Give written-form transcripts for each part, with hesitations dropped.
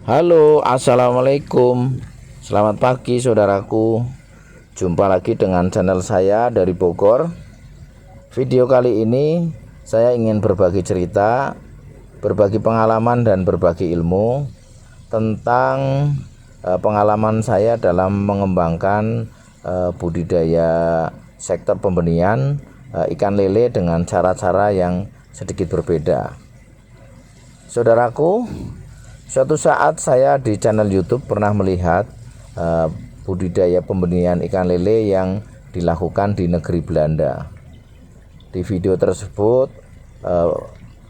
Halo, assalamualaikum. Selamat pagi, saudaraku. Jumpa lagi dengan channel saya dari Bogor. Video kali ini saya ingin berbagi cerita, berbagi pengalaman, dan berbagi ilmu tentang pengalaman saya dalam mengembangkan budidaya sektor pembenihan ikan lele dengan cara-cara yang sedikit berbeda. Saudaraku, suatu saat saya di channel YouTube pernah melihat budidaya pembenihan ikan lele yang dilakukan di negeri Belanda. Di video tersebut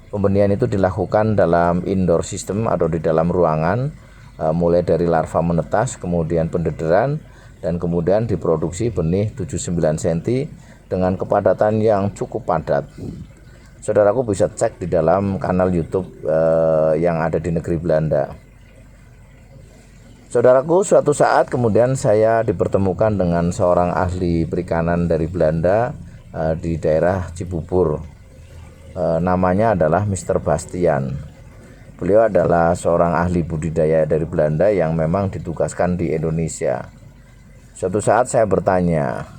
pembenihan itu dilakukan dalam indoor system atau di dalam ruangan, mulai dari larva menetas, kemudian pendederan, dan kemudian diproduksi benih 7-9 cm dengan kepadatan yang cukup padat. Saudaraku bisa cek di dalam kanal YouTube yang ada di negeri Belanda. Saudaraku, suatu saat kemudian saya dipertemukan dengan seorang ahli perikanan dari Belanda di daerah Cibubur. Namanya adalah Mr. Bastian. Beliau adalah seorang ahli budidaya dari Belanda yang memang ditugaskan di Indonesia. Suatu saat saya bertanya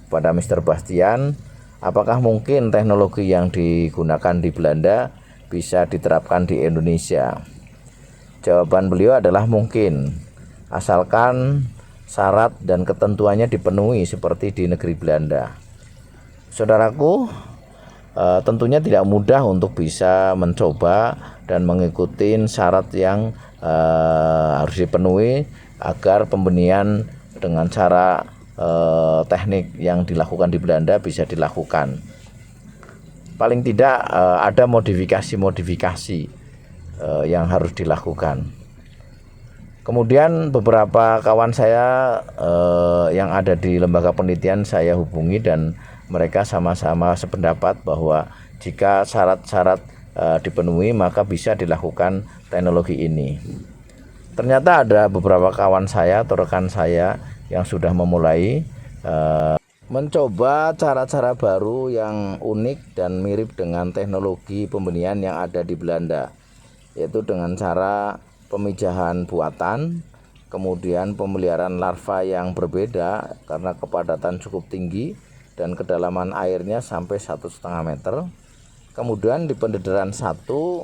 pada Mr. Bastian, apakah mungkin teknologi yang digunakan di Belanda bisa diterapkan di Indonesia? Jawaban beliau adalah mungkin, asalkan syarat dan ketentuannya dipenuhi seperti di negeri Belanda. Saudaraku, tentunya tidak mudah untuk bisa mencoba dan mengikuti syarat yang harus dipenuhi agar pembenihan dengan cara teknik yang dilakukan di Belanda bisa dilakukan. Paling tidak ada modifikasi yang harus dilakukan. Kemudian beberapa kawan saya yang ada di lembaga penelitian saya hubungi dan mereka sama-sama sependapat bahwa jika syarat-syarat dipenuhi maka bisa dilakukan teknologi ini. Ternyata ada beberapa kawan saya atau rekan saya yang sudah memulai mencoba cara-cara baru yang unik dan mirip dengan teknologi pembenihan yang ada di Belanda, yaitu dengan cara pemijahan buatan, kemudian pemeliharaan larva yang berbeda karena kepadatan cukup tinggi dan kedalaman airnya sampai 1,5 meter. Kemudian di pendederan satu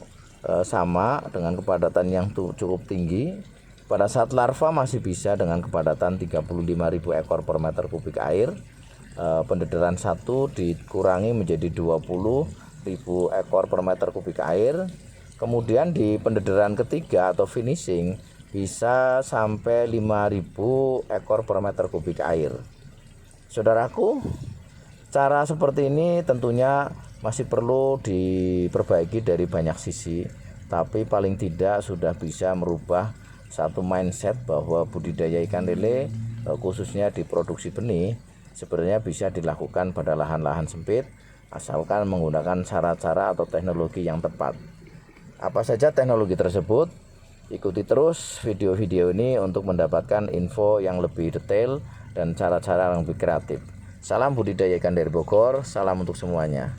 sama dengan kepadatan yang cukup tinggi. Pada saat larva masih bisa dengan kepadatan 35.000 ekor per meter kubik air. Pendederan satu dikurangi menjadi 20.000 ekor per meter kubik air. Kemudian di pendederan ketiga atau finishing bisa sampai 5.000 ekor per meter kubik air. Saudaraku, cara seperti ini tentunya masih perlu diperbaiki dari banyak sisi, tapi paling tidak sudah bisa merubah satu mindset bahwa budidaya ikan lele khususnya di produksi benih sebenarnya bisa dilakukan pada lahan-lahan sempit asalkan menggunakan cara-cara atau teknologi yang tepat. Apa saja teknologi tersebut? Ikuti terus video-video ini untuk mendapatkan info yang lebih detail dan cara-cara yang lebih kreatif. Salam budidaya ikan dari Bogor, salam untuk semuanya.